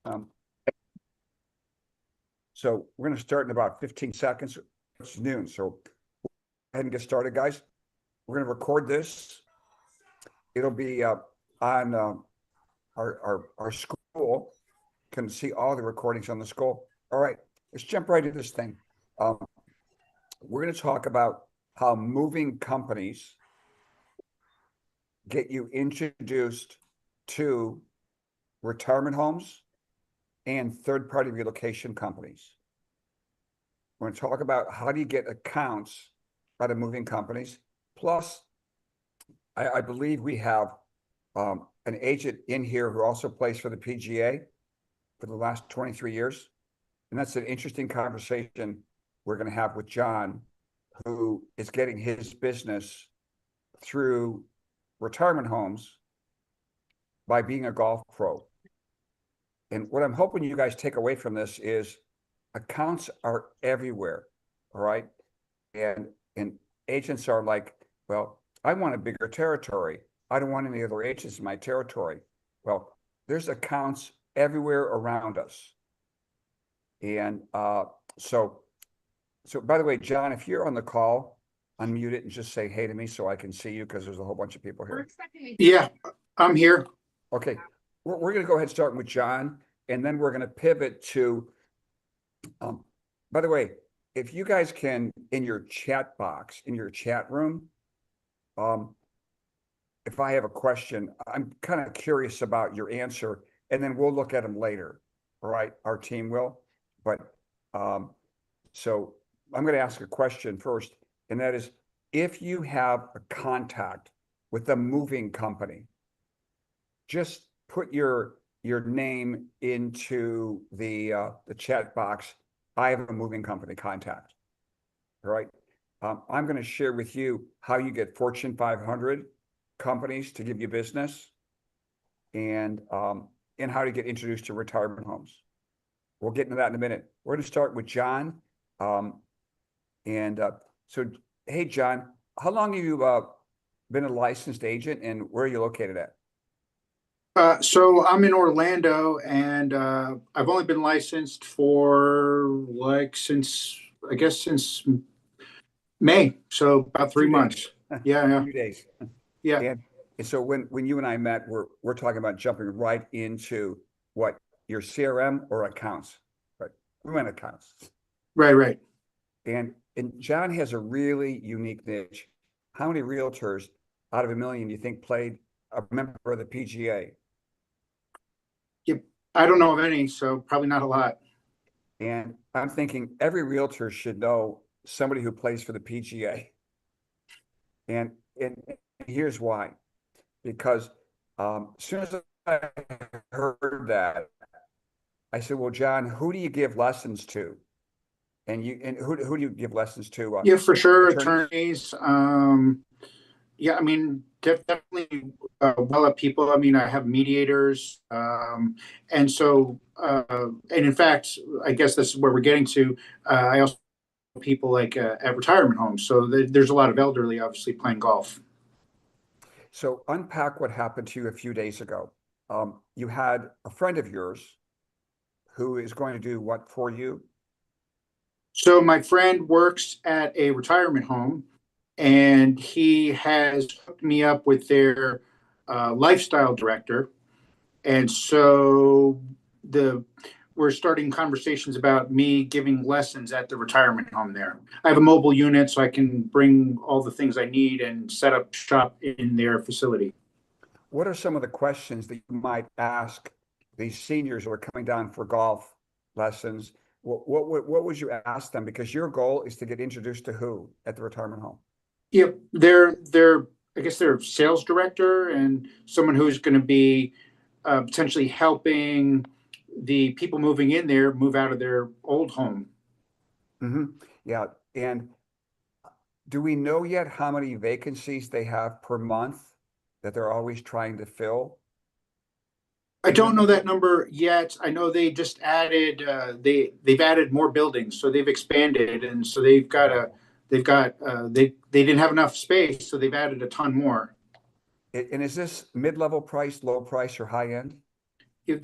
Um, so we're going to start in about 15 seconds. It's noon, so go ahead and get started, guys. We're going to record this. It'll be on our school. Can see all the recordings on the school. All right, let's jump right into this thing. We're going to talk about how moving companies get you introduced to retirement homes and third-party relocation companies. We're going to talk about how do you get accounts out of moving companies. Plus, I believe we have an agent in here who also plays for the PGA for the last 23 years. And that's an interesting conversation we're going to have with John, who is getting his business through retirement homes by being a golf pro. And what I'm hoping you guys take away from this is accounts are everywhere, all right? And agents are like, well, I want a bigger territory. I don't want any other agents in my territory. Well, there's accounts everywhere around us. And so by the way, John, if you're on the call, unmute it and just say hey to me so I can see you because there's a whole bunch of people here. Yeah, I'm here. Okay, we're going to go ahead and start with John, and then we're going to pivot to, by the way, if you guys can, in your chat box, in your chat room, if I have a question, I'm kind of curious about your answer, and then we'll look at them later, all right? Our team will, but so I'm going to ask a question first, and that is, if you have a contact with a moving company, just put your name into the chat box. I have a moving company contact. All right. I'm going to share with you how you get Fortune 500 companies to give you business, and how to get introduced to retirement homes. We'll get into that in a minute. We're going to start with John. So, hey, John, how long have you been a licensed agent, and where are you located at? So I'm in Orlando, and I've only been licensed for since May, so about 3 months. Yeah. 2 days. Yeah. And so when you and I met, we're talking about jumping right into what, your CRM or accounts, right? We went accounts. Right. And John has a really unique niche. How many realtors out of 1 million do you think played a member of the PGA? I don't know of any, so probably not a lot. And I'm thinking every realtor should know somebody who plays for the PGA. And here's why. Because as soon as I heard that, I said, well, John, who do you give lessons to? And who do you give lessons to? Yeah, for sure. Attorneys. Yeah, I mean, definitely well-up people. I mean, I have mediators. And so, and in fact, I guess this is where we're getting to. I also have people like at retirement homes. So there's a lot of elderly, obviously, playing golf. So unpack what happened to you a few days ago. You had a friend of yours who is going to do what for you? So my friend works at a retirement home, and he has hooked me up with their lifestyle director. And so we're starting conversations about me giving lessons at the retirement home there. I have a mobile unit, so I can bring all the things I need and set up shop in their facility. What are some of the questions that you might ask these seniors who are coming down for golf lessons? What would you ask them? Because your goal is to get introduced to who at the retirement home? Yep, I guess they're sales director and someone who's going to be potentially helping the people moving in there move out of their old home. Mm-hmm. Yeah. And do we know yet how many vacancies they have per month that they're always trying to fill? I don't know that number yet. I know they just added they've added more buildings, so they've expanded, and so they didn't have enough space, so they've added a ton more. And is this mid-level price, low price, or high end?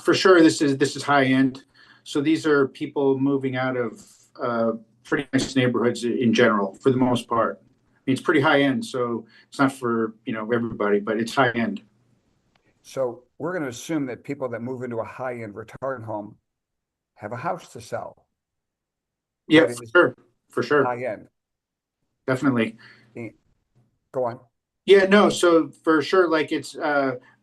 For sure, this is high end. So these are people moving out of pretty nice neighborhoods in general, for the most part. I mean, it's pretty high end, so it's not for everybody, but it's high end. So we're going to assume that people that move into a high-end retirement home have a house to sell Yeah, that for is sure, for sure, high-end. definitely. Go on. Yeah, no, so for sure, like it's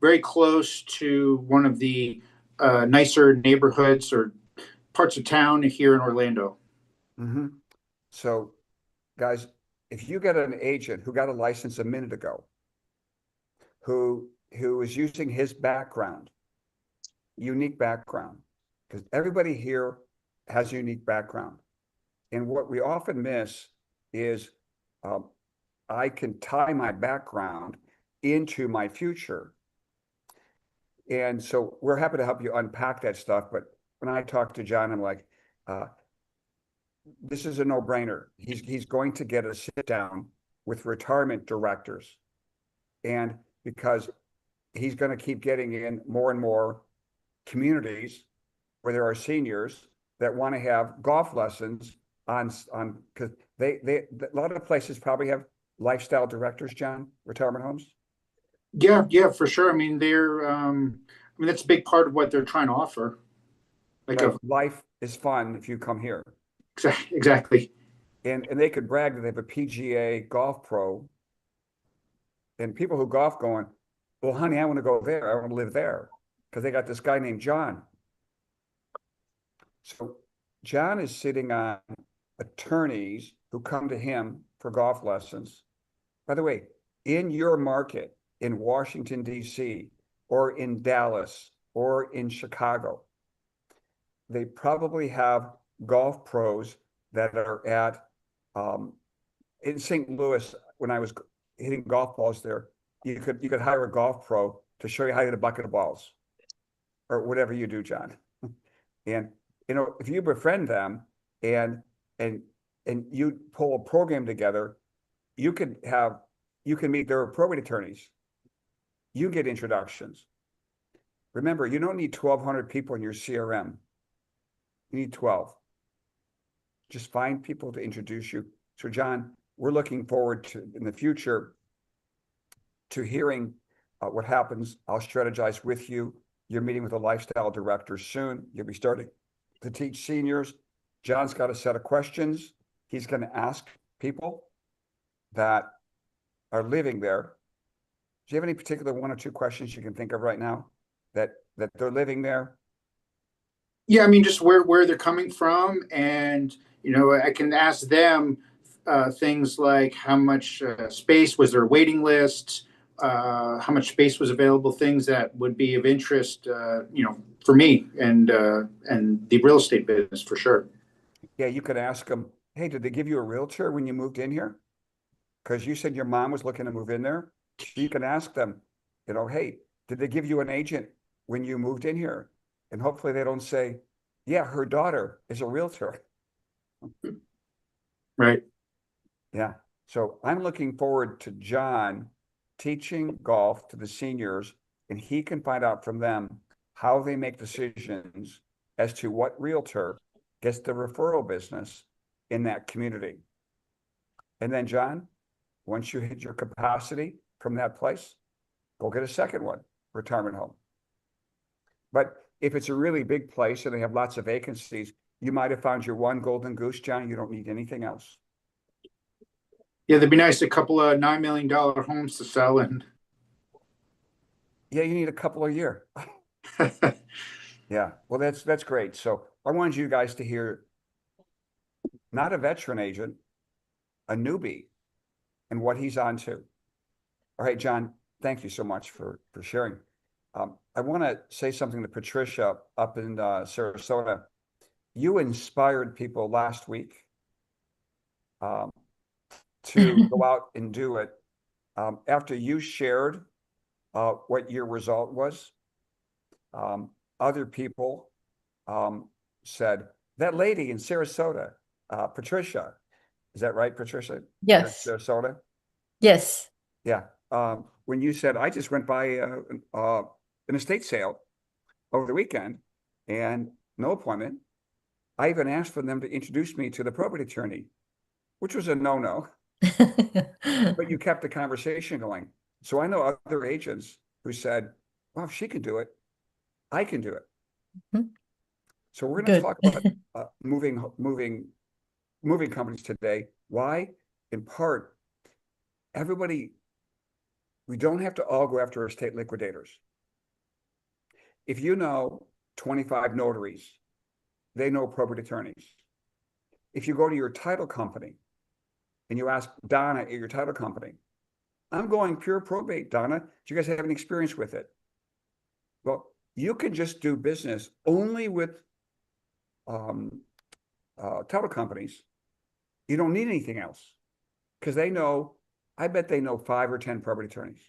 very close to one of the nicer neighborhoods or parts of town here in Orlando. Mm-hmm. So, guys, if you get an agent who got a license a minute ago, who is using his background, unique background, because everybody here has a unique background. And what we often miss is um, I can tie my background into my future. And so we're happy to help you unpack that stuff. But when I talk to John, I'm like, uh, this is a no-brainer. He's going to get a sit down with retirement directors. And because he's going to keep getting in more and more communities where there are seniors that want to have golf lessons on because they a lot of places probably have lifestyle directors, John, retirement homes. Yeah, yeah, for sure. I mean, I mean, that's a big part of what they're trying to offer. Like Right. a Life is fun if you come here. exactly. And they could brag that they have a PGA golf pro and people who golf going, well, honey, I want to go there. I want to live there because they got this guy named John. So John is sitting on attorneys who come to him for golf lessons. By the way, in your market in Washington, D.C., or in Dallas, or in Chicago, they probably have golf pros that are at in St. Louis. When I was hitting golf balls there, you could hire a golf pro to show you how to hit a bucket of balls or whatever you do, John. And if you befriend them and and and you pull a program together, you could have you can meet their probate attorneys. You get introductions. Remember, you don't need 1,200 people in your CRM. You need 12. Just find people to introduce you. So, John, we're looking forward to in the future to hearing what happens. I'll strategize with you. You're meeting with a lifestyle director soon. You'll be starting to teach seniors. John's got a set of questions he's going to ask people that are living there. Do you have any particular one or two questions you can think of right now that they're living there? Yeah, I mean, just where they're coming from, and I can ask them things like how much space was their waiting list, how much space was available, things that would be of interest, for me and the real estate business for sure. Yeah, you could ask them, hey, did they give you a realtor when you moved in here? Because you said your mom was looking to move in there. So you can ask them, hey, did they give you an agent when you moved in here? And hopefully they don't say, yeah, her daughter is a realtor. Right. Yeah. So I'm looking forward to John teaching golf to the seniors, and he can find out from them how they make decisions as to what realtor gets the referral business in that community. And then, John, once you hit your capacity from that place, go get a second one, retirement home. But if it's a really big place and they have lots of vacancies, you might have found your one golden goose, John. You don't need anything else. Yeah, there'd be nice a couple of $9 million homes to sell, and Yeah, you need a couple a year. Yeah, well, that's great. So I wanted you guys to hear not a veteran agent, a newbie, and what he's on to. All right, John, thank you so much for sharing. I want to say something to Patricia up in Sarasota. You inspired people last week to go out and do it. After you shared what your result was, other people said, that lady in Sarasota, Patricia, is that right, Patricia? Yes. Sarasota? Yes. Yeah. When you said, I just went by an estate sale. over the weekend and no appointment. I even asked for them to introduce me to the probate attorney, which was a no-no, but you kept the conversation going. So I know other agents who said, well, if she can do it, I can do it. Mhm. So we're going to Good. talk about moving companies today. Why? In part, we don't have to all go after estate liquidators. If you know 25 notaries, they know probate attorneys. If you go to your title company and you ask Donna at your title company, I'm going pure probate, Donna. Do you guys have any experience with it? Well, you can just do business only with title companies. You don't need anything else because I bet they know 5 or 10 probate attorneys.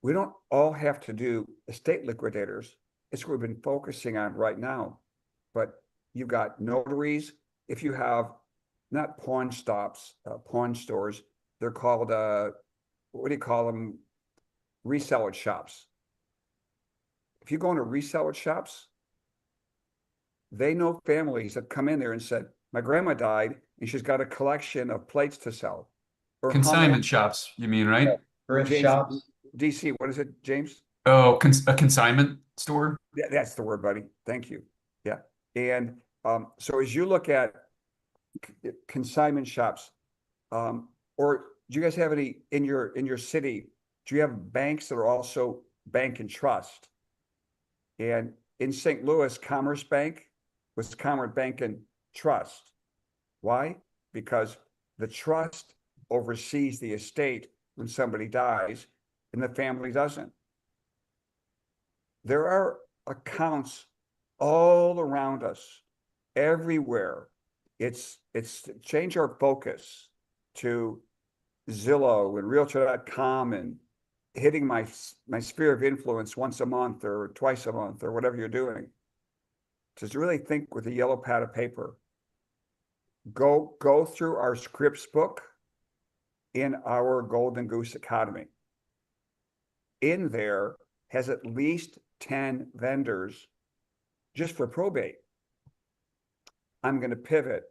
We don't all have to do estate liquidators. It's what we've been focusing on right now. But you've got notaries. If you have not pawn stops, pawn stores, they're called, what do you call them? Reseller shops. If you go into reseller shops, they know families that come in there and said, my grandma died and she's got a collection of plates to sell. Or Consignment shops, you mean, right? Thrift James, shops. DC, what is it, James? Oh, a consignment store? Yeah, that's the word, buddy. Thank you. Yeah. And so as you look at consignment shops, or do you guys have any in your city? Do you have banks that are also bank and trust? And in St. Louis, Commerce Bank was Commerce Bank and Trust. Why? Because the trust oversees the estate when somebody dies and the family doesn't. There are accounts all around us, everywhere. It's change our focus to Zillow and Realtor.com and hitting my sphere of influence once a month or twice a month or whatever you're doing. Just really think with a yellow pad of paper. Go through our scripts book in our Golden Goose Academy. In there has at least 10 vendors just for probate. I'm going to pivot.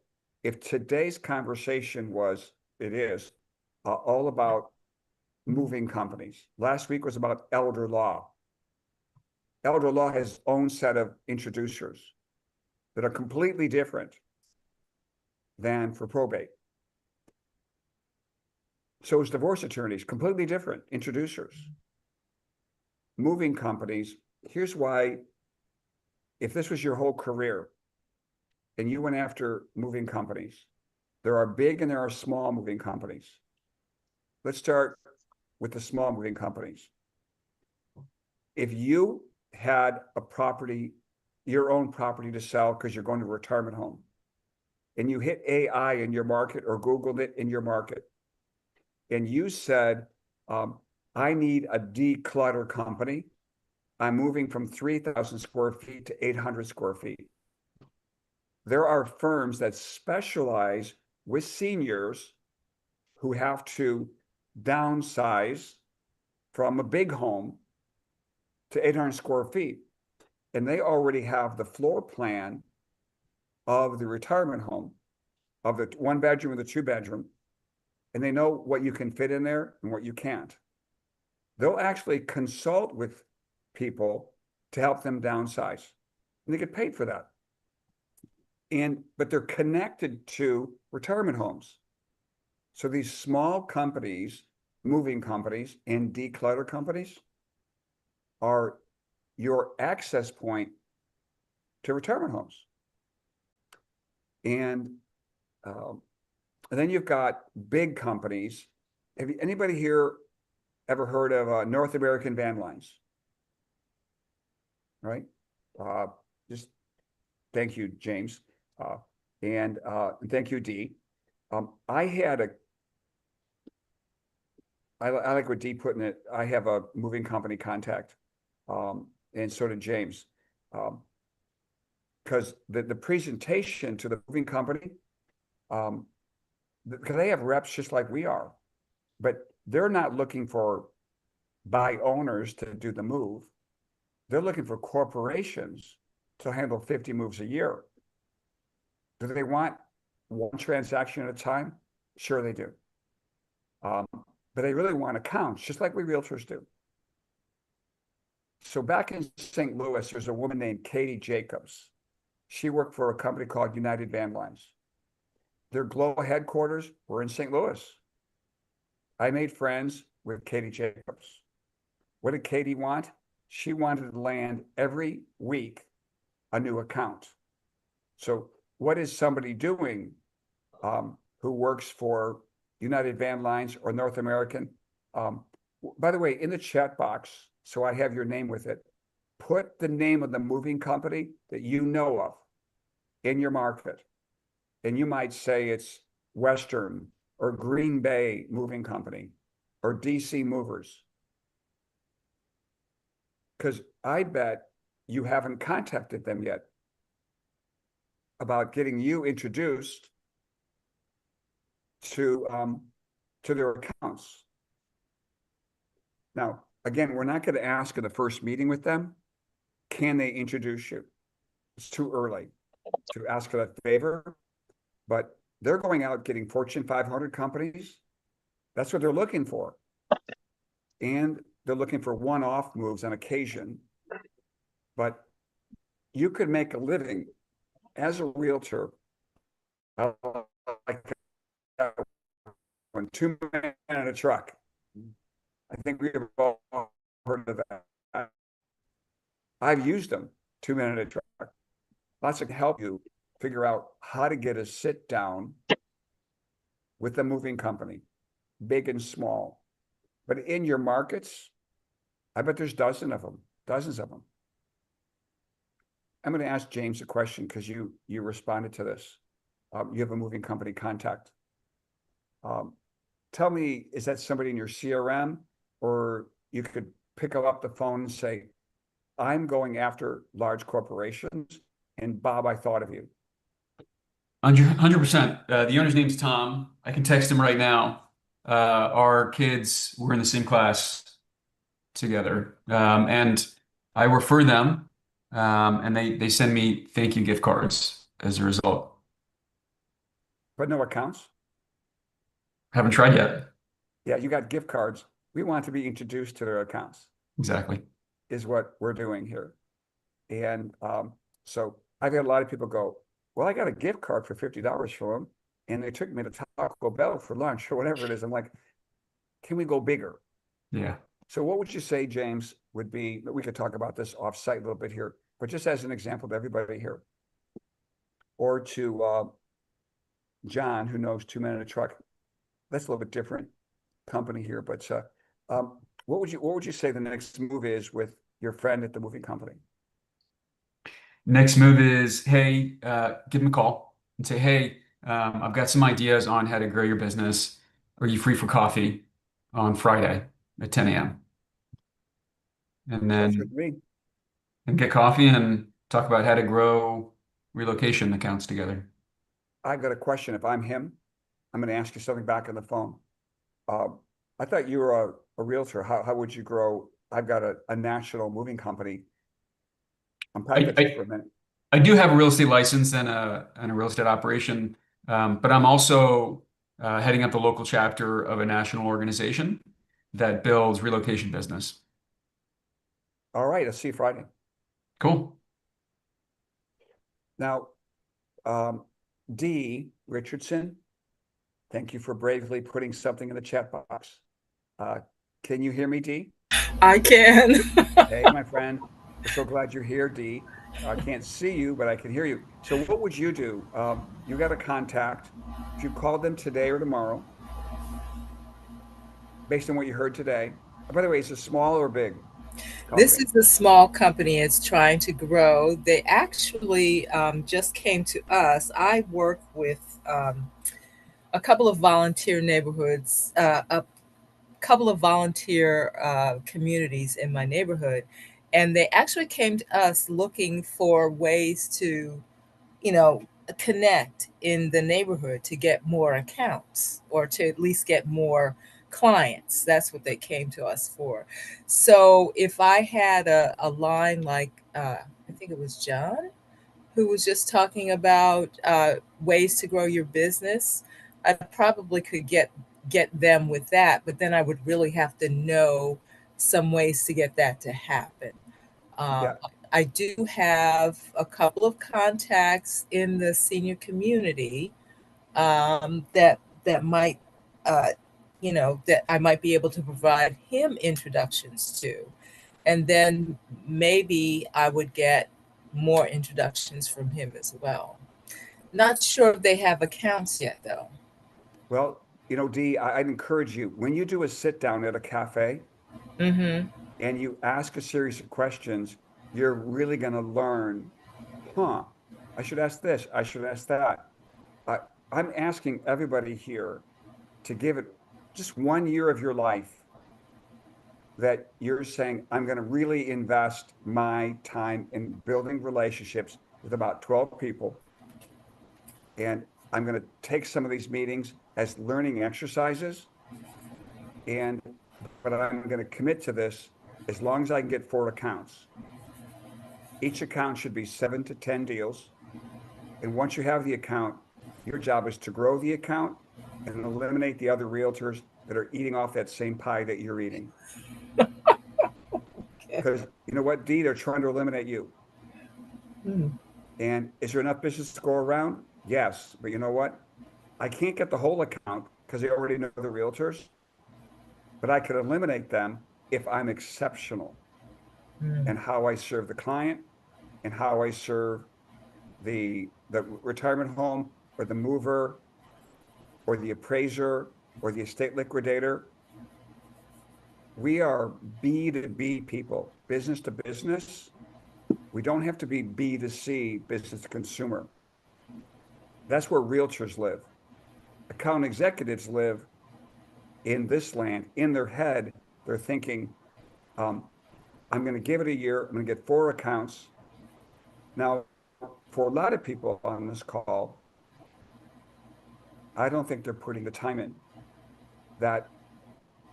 If today's conversation is all about moving companies. Last week was about elder law. Elder law has its own set of introducers that are completely different than for probate. So is divorce attorneys, completely different introducers. Moving companies, here's why, if this was your whole career and you went after moving companies, there are big and there are small moving companies. Let's start with the small moving companies. If you had a property, your own property to sell because you're going to a retirement home, and you hit AI in your market or Googled it in your market, and you said, I need a declutter company. I'm moving from 3,000 square feet to 800 square feet. There are firms that specialize with seniors who have to downsize from a big home to 800 square feet. And they already have the floor plan of the retirement home, of the 1 bedroom or the 2 bedroom. And they know what you can fit in there and what you can't. They'll actually consult with people to help them downsize. And they get paid for that. But they're connected to retirement homes. So these small companies, moving companies, and declutter companies are your access point to retirement homes. And then you've got big companies. Anybody here ever heard of North American Van Lines? Right? Just thank you, James. And thank you, Dee. I like what Dee put in it. I have a moving company contact, and so did James. Because the presentation to the moving company, because they have reps just like we are, but they're not looking for buy owners to do the move. They're looking for corporations to handle 50 moves a year. Do they want one transaction at a time? Sure, they do. But they really want accounts, just like we realtors do. So back in St. Louis, there's a woman named Katie Jacobs. She worked for a company called United Van Lines. Their global headquarters were in St. Louis. I made friends with Katie Jacobs. What did Katie want? She wanted to land every week a new account. So what is somebody doing who works for United Van Lines or North American? By the way, in the chat box, so I have your name with it, put the name of the moving company that you know of in your market. And you might say it's Western or Green Bay Moving Company or DC Movers. Because I bet you haven't contacted them yet about getting you introduced to their accounts. Now, again, we're not going to ask in the first meeting with them, can they introduce you? It's too early to ask for that favor, but they're going out getting Fortune 500 companies. That's what they're looking for. And they're looking for one-off moves on occasion. But you could make a living as a realtor like when 2 men in a truck. I think we've all heard of that. I've used them, 2 men in a truck. Lots of help you figure out how to get a sit down with a moving company, big and small. But in your markets, I bet there's dozens of them. I'm going to ask James a question because you responded to this. You have a moving company contact. Tell me, is that somebody in your CRM, or you could pick up the phone and say, I'm going after large corporations, and Bob, I thought of you. 100%. The owner's name's Tom. I can text him right now. Our kids were in the same class together, and I refer them, and they send me thank you gift cards as a result. But no accounts? Haven't tried yet. Yeah, you got gift cards. We want to be introduced to their accounts, Exactly. is what we're doing here. And so I've had a lot of people go, well, I got a gift card for $50 from them, and they took me to Taco Bell for lunch or whatever it is. I'm like, can we go bigger? Yeah. So what would you say, James, would be, we could talk about this off-site a little bit here, but just as an example to everybody here, or to John, who knows 2 Men in a Truck. That's a little bit different company here, but what would you say the next move is with your friend at the moving company? Next move is, hey, give him a call and say, hey, I've got some ideas on how to grow your business. Are you free for coffee on Friday at 10 a.m.? And Sounds good then to me. get coffee and talk about how to grow relocation accounts together. I've got a question. If I'm him, I'm going to ask you something back on the phone. I thought you were a realtor. How would you grow? I've got a national moving company. Unpack that just for a minute. I do have a real estate license and a real estate operation, but I'm also heading up the local chapter of a national organization that builds relocation business. All right, I'll see you Friday. Cool. Now, D. Richardson, thank you for bravely putting something in the chat box. Can you hear me, D? I can. Hey, my friend. We're so glad you're here, D. I can't see you, but I can hear you. So what would you do? You got a contact. If you called them today or tomorrow, based on what you heard today. By the way, is it small or big? This is a small company. It's trying to grow. They actually just came to us. I work with a couple of volunteer neighborhoods, a couple of volunteer communities in my neighborhood. And they actually came to us looking for ways to, connect in the neighborhood to get more accounts or to at least get more clients. That's what they came to us for. So if I had a line like, I think it was John who was just talking about ways to grow your business, I probably could get them with that, but then I would really have to know some ways to get that to happen. Yeah. I do have a couple of contacts in the senior community that might, uh, that I might be able to provide him introductions to, and then maybe I would get more introductions from him as well. Not sure if they have accounts yet, though. Well, Dee, I'd encourage you, when you do a sit down at a cafe Mm-hmm. and you ask a series of questions, you're really going to learn, huh, I should ask this, I should ask that. I, I'm asking everybody here to give it just 1 year of your life that you're saying, I'm going to really invest my time in building relationships with about 12 people. And I'm going to take some of these meetings as learning exercises. But I'm going to commit to this as long as I can get 4 accounts. Each account should be 7 to 10 deals. And once you have the account, your job is to grow the account and eliminate the other realtors that are eating off that same pie that you're eating. Because you know what, Dee, they're trying to eliminate you. Mm. And is there enough business to go around? Yes. But you know what? I can't get the whole account because they already know the realtors, but I could eliminate them if I'm exceptional Mm. in how I serve the client and how I serve the retirement home or the mover or the appraiser or the estate liquidator. We are B2B people, business to business. We don't have to be B2C, business to consumer. That's where realtors live. Account executives live in this land. In their head, they're thinking, I'm going to give it a year. I'm going to get 4 accounts. Now, for a lot of people on this call, I don't think they're putting the time in. That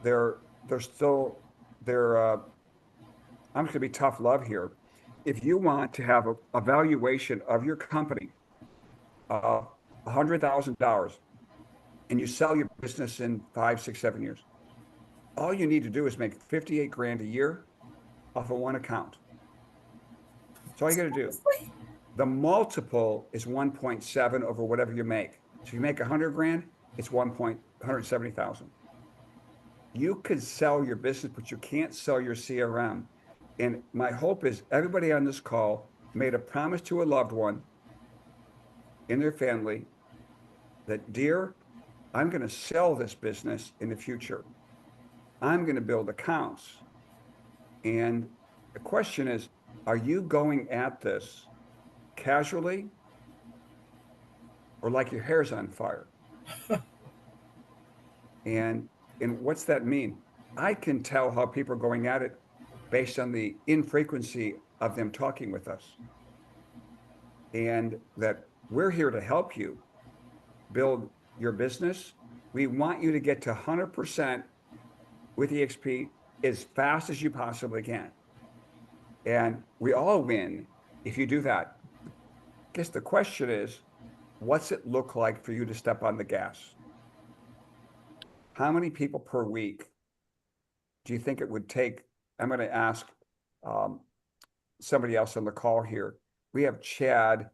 they're still they're I'm just going to be tough love here. If you want to have a valuation of your company of $100,000 and you sell your business in 5, 6, 7 years, all you need to do is make 58 grand a year off of 1 account. That's all you got to do. The multiple is 1.7 over whatever you make. So if you make 100 grand, it's 170,000. You could sell your business, but you can't sell your CRM. And my hope is everybody on this call made a promise to a loved one in their family that, dear, I'm going to sell this business in the future. I'm going to build accounts. And the question is, are you going at this casually or like your hair's on fire? And what's that mean? I can tell how people are going at it based on the infrequency of them talking with us. And that we're here to help you build your business. We want you to get to 100% with EXP as fast as you possibly can. And we all win if you do that. I guess the question is, what's it look like for you to step on the gas? How many people per week do you think it would take? I'm going to ask somebody else on the call here. We have Chad.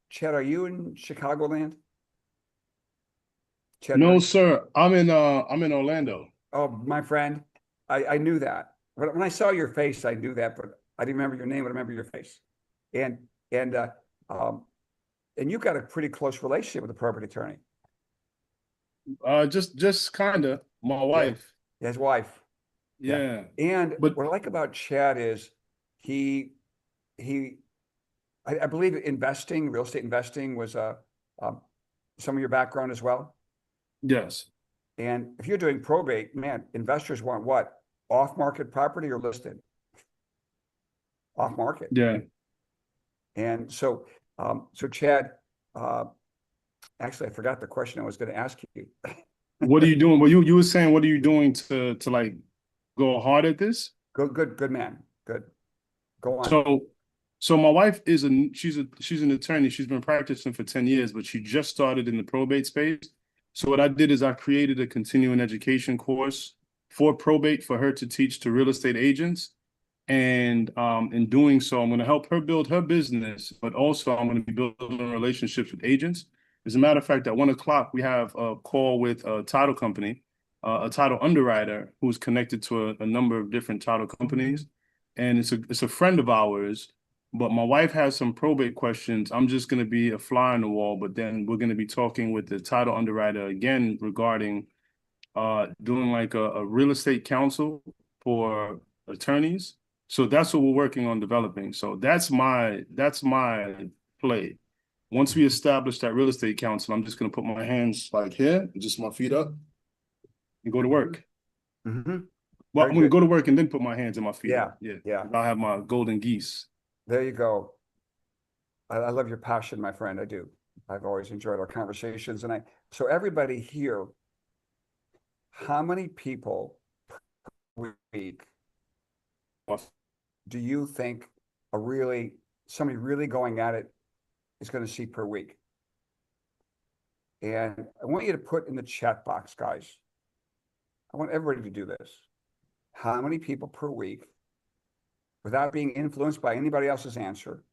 Chad, are you in Chicagoland? Chad, No, sir. I'm in Orlando. oh, my friend, I knew that. When I saw your face, I knew that, but I didn't remember your name, but I remember your face. And you've got a pretty close relationship with the property attorney. Just kinda. My wife. His wife. Yeah. And But what I like about Chad is I believe investing, real estate investing was some of your background as well. yes. And if you're doing probate, man, investors want what? Off-market property or listed? Off-market. Yeah. And so Chad, actually, I forgot the question I was going to ask you. What are you doing? Well, you were saying, what are you doing to like go hard at this? Good man. Good. Go on. So my wife is she's an attorney. She's been practicing for 10 years, but she just started in the probate space. So what I did is I created a continuing education course for probate for her to teach to real estate agents. And in doing so, I'm going to help her build her business, but also I'm going to be building relationships with agents. As a matter of fact, at 1 o'clock, we have a call with a title company, a title underwriter who's connected to a number of different title companies. And it's a friend of ours, but my wife has some probate questions. I'm just going to be a fly on the wall, but then we're going to be talking with the title underwriter again regarding doing like a real estate counsel for attorneys. So that's what we're working on developing. So that's my play. Once we establish that real estate counsel, I'm just gonna put my hands like here, just my feet up, and go to work. Mm-hmm. Well, Very I'm gonna good. go to work and then put my hands and my feet Yeah, up. Yeah, yeah. I'll have my golden geese. There you go. I love your passion, my friend. I do. I've always enjoyed our conversations. So everybody here, how many people per week do you think somebody really going at it is going to see per week? And I want you to put in the chat box, guys. I want everybody to do this. How many people per week, without being influenced by anybody else's answer,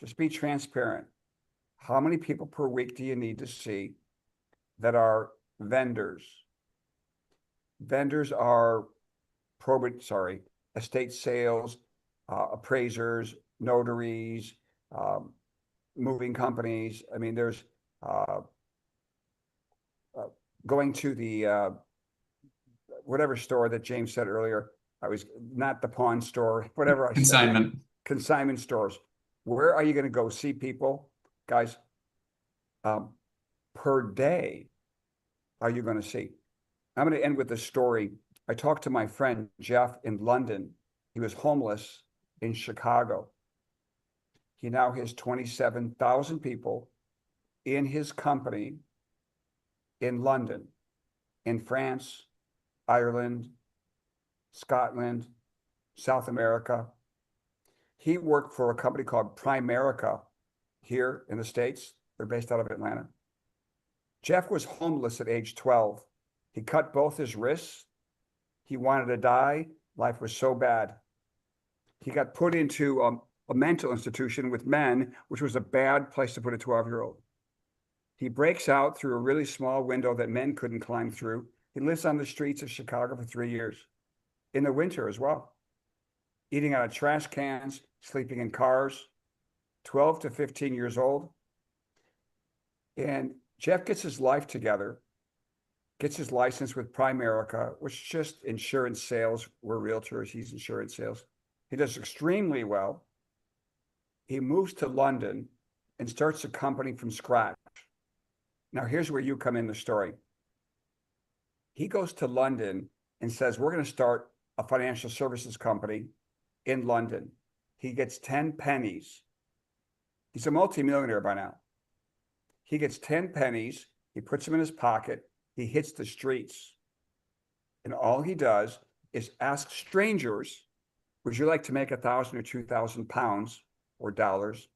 just be transparent. How many people per week do you need to see that are vendors? Vendors are estate sales, appraisers, notaries, moving companies. I mean, there's going to the whatever store that James said earlier. I was not the pawn store, whatever I said. Consignment. Consignment stores. Where are you going to go see people, guys? Per day, are you going to see? I'm going to end with this story. I talked to my friend Jeff in London. He was homeless in Chicago. He now has 27,000 people in his company in London, in France, Ireland, Scotland, South America. He worked for a company called Primerica here in the States. They're based out of Atlanta. Jeff was homeless at age 12. He cut both his wrists. He wanted to die. Life was so bad. He got put into a mental institution with men, which was a bad place to put a 12-year-old. He breaks out through a really small window that men couldn't climb through. He lives on the streets of Chicago for 3 years, in the winter as well, eating out of trash cans, sleeping in cars, 12 to 15 years old. And Jeff gets his life together, gets his license with Primerica, which is just insurance sales. We're realtors, he's insurance sales. He does extremely well. He moves to London and starts a company from scratch. Now, here's where you come in the story. He goes to London and says, we're going to start a financial services company in London. He gets 10 pennies. He's a multimillionaire by now. He gets 10 pennies. He puts them in his pocket. He hits the streets. And all he does is ask strangers, would you like to make 1,000 or 2,000 pounds or dollars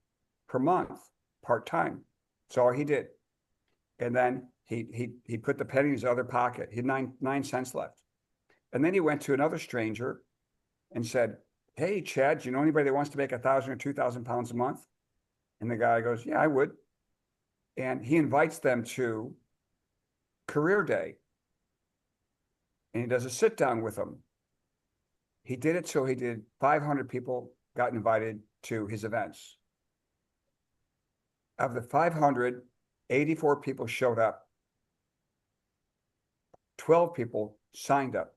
per month, part-time? That's all he did. And then he put the penny in his other pocket. He had 9 cents left. And then he went to another stranger and said, hey, Chad, do you know anybody that wants to make 1,000 or 2,000 pounds a month? And the guy goes, yeah, I would. And he invites them to career day. And he does a sit down with them. He did it so he did 500 people got invited to his events. Of the 500, 84 people showed up. 12 people signed up.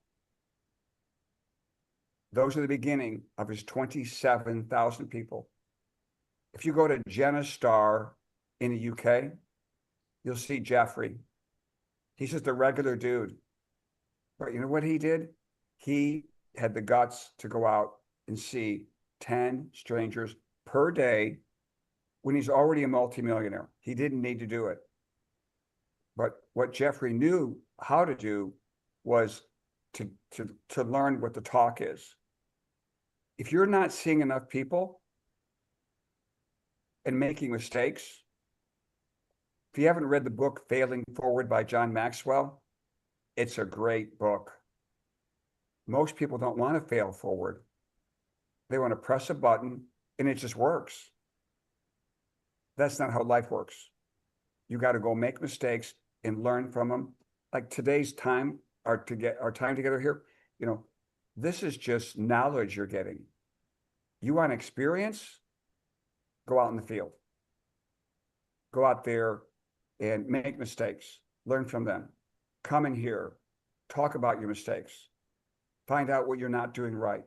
Those are the beginning of his 27,000 people. If you go to Jenna Star in the UK, you'll see Jeffrey. He's just a regular dude. But you know what he did? He had the guts to go out and see 10 strangers per day when he's already a multimillionaire. He didn't need to do it. But what Jeffrey knew how to do was to learn what the talk is. If you're not seeing enough people and making mistakes, if you haven't read the book Failing Forward by John Maxwell, it's a great book. Most people don't want to fail forward. They want to press a button and it just works. That's not how life works. You got to go make mistakes and learn from them. Like today's time, our time together here, you know, this is just knowledge you're getting. You want experience? Go out in the field. Go out there and make mistakes. Learn from them. Come in here. Talk about your mistakes. Find out what you're not doing right.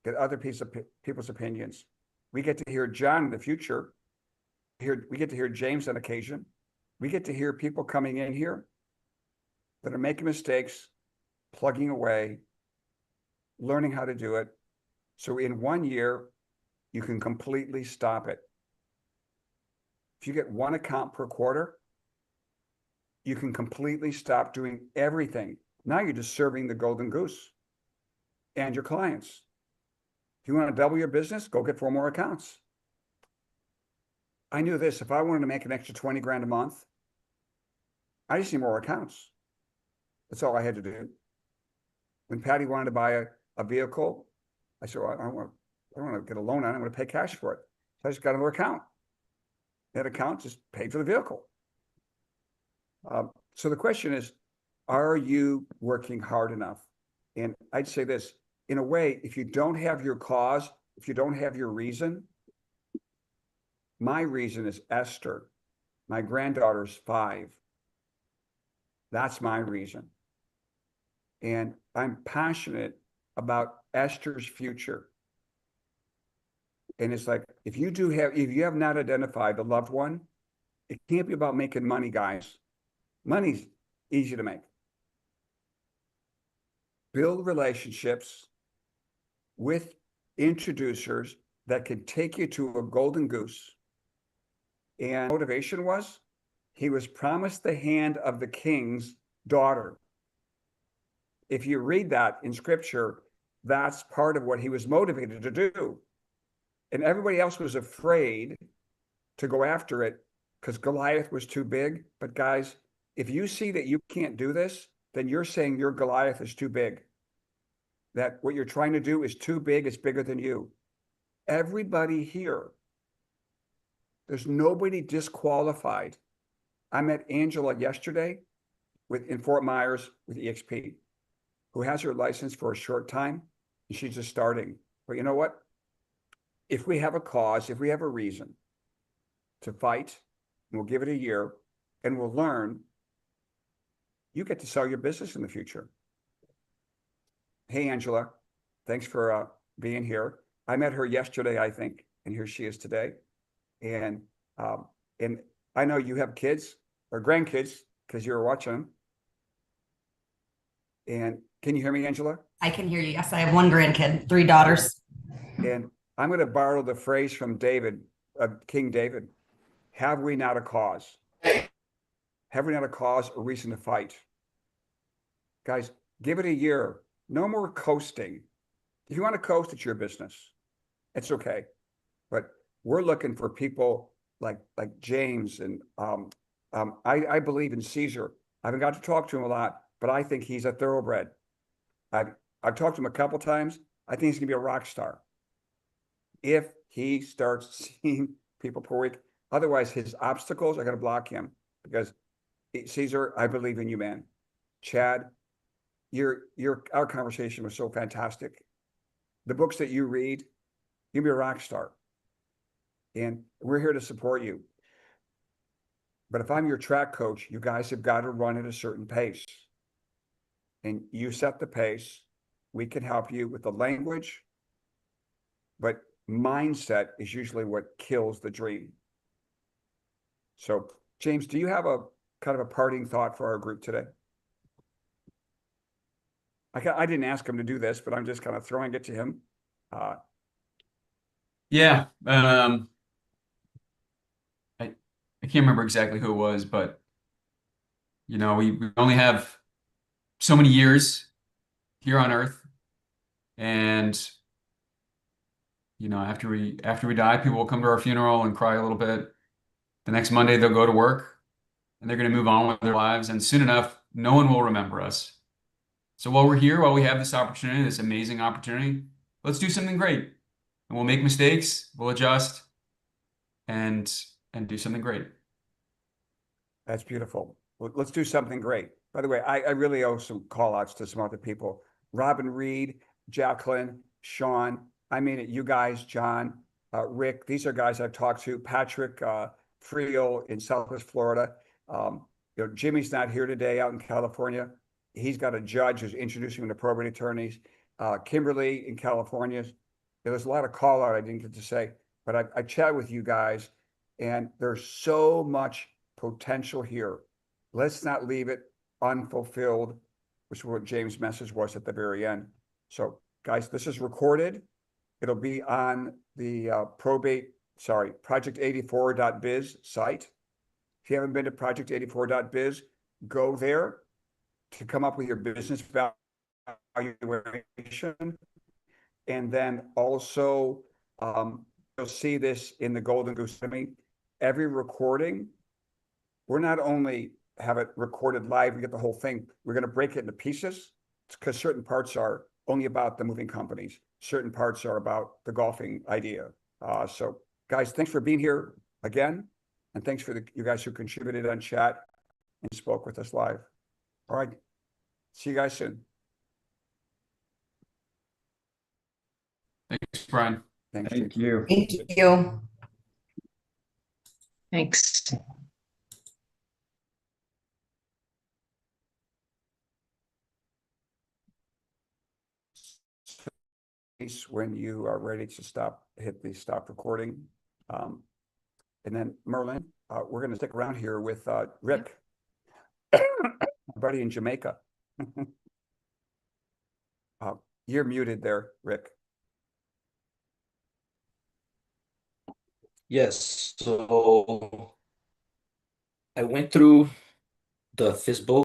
Get other people's opinions. We get to hear John in the future. We get to hear James on occasion. We get to hear people coming in here that are making mistakes, plugging away, learning how to do it. So in 1 year, you can completely stop it. If you get one account per quarter, you can completely stop doing everything. Now you're just serving the golden goose and your clients. If you want to double your business, go get 4 more accounts. I knew this, if I wanted to make an extra 20 grand a month, I just need more accounts. That's all I had to do. When Patty wanted to buy a vehicle, I said, well, I don't want to get a loan on it. I'm going to pay cash for it. So I just got another account. That account just paid for the vehicle. So the question is, are you working hard enough? And I'd say this, in a way, if you don't have your cause, if you don't have your reason, my reason is Esther. My granddaughter's 5. That's my reason. And I'm passionate about Esther's future. And it's like, if you have not identified a loved one, it can't be about making money, guys. Money's easy to make. Build relationships with introducers that can take you to a golden goose. And motivation was, he was promised the hand of the king's daughter. If you read that in scripture, that's part of what he was motivated to do. And everybody else was afraid to go after it because Goliath was too big. But guys, if you see that you can't do this, then you're saying your Goliath is too big. That what you're trying to do is too big, it's bigger than you. Everybody here, there's nobody disqualified. I met Angela yesterday in Fort Myers with EXP, who has her license for a short time, and she's just starting. But you know what? If we have a cause, if we have a reason to fight, and we'll give it a year, and we'll learn, you get to sell your business in the future. Hey, Angela, thanks for being here. I met her yesterday, I think, and here she is today. And I know you have kids or grandkids because you were watching them. And can you hear me, Angela? I can hear you. Yes, I have 1 grandkid, 3 daughters. And I'm going to borrow the phrase from David, King David. Have we not a cause? Have we not a cause or reason to fight? Guys, give it a year. No more coasting. If you want to coast, it's your business. It's okay. But we're looking for people like James, and I believe in Caesar. I haven't got to talk to him a lot, but I think he's a thoroughbred. I've talked to him a couple times. I think he's gonna be a rock star if he starts seeing people per week. Otherwise, his obstacles are gonna block him because Caesar, I believe in you, man. Chad, our conversation was so fantastic. The books that you read, you'll be a rock star. And we're here to support you. But if I'm your track coach, you guys have got to run at a certain pace. And you set the pace. We can help you with the language, but mindset is usually what kills the dream. So, James, do you have a kind of a parting thought for our group today? I didn't ask him to do this, but I'm just kind of throwing it to him. Yeah. I can't remember exactly who it was, but You know, we only have so many years here on Earth, and you know, after we die, people will come to our funeral and cry a little bit. The next Monday, they'll go to work and they're going to move on with their lives, and soon enough, no one will remember us. So while we're here, while we have this opportunity, this amazing opportunity, let's do something great. And we'll make mistakes, we'll adjust, and do something great. That's beautiful. Let's do something great. By the way, I really owe some call outs to some other people. Robin Reed, Jacqueline, Sean, I mean it, you guys, John, Rick, these are guys I've talked to, Patrick Friel in Southwest Florida. You know, Jimmy's not here today out in California. He's got a judge who's introducing him to probate attorneys. Kimberly in California. There's a lot of call out I didn't get to say, but I chat with you guys, and there's so much potential here. Let's not leave it unfulfilled, which is what James' message was at the very end. So guys, this is recorded. It'll be on the project84.biz site. If you haven't been to project84.biz, go there to come up with your business valuation. And then also, you'll see this in the Golden Goose Academy. Every recording, we're not only have it recorded live, we get the whole thing, we're going to break it into pieces, because certain parts are only about the moving companies. Certain parts are about the golfing idea. So guys, thanks for being here again. And thanks for you guys who contributed on chat and spoke with us live. All right. See you guys soon. Thanks, Brian. Thanks. Thank Jake. you. Thank you. Thanks. When you are ready to stop, hit the stop recording. And then Merlin, we're going to stick around here with Rick, my buddy in Jamaica. You're muted there, Rick. Yes, so I went through the FISBO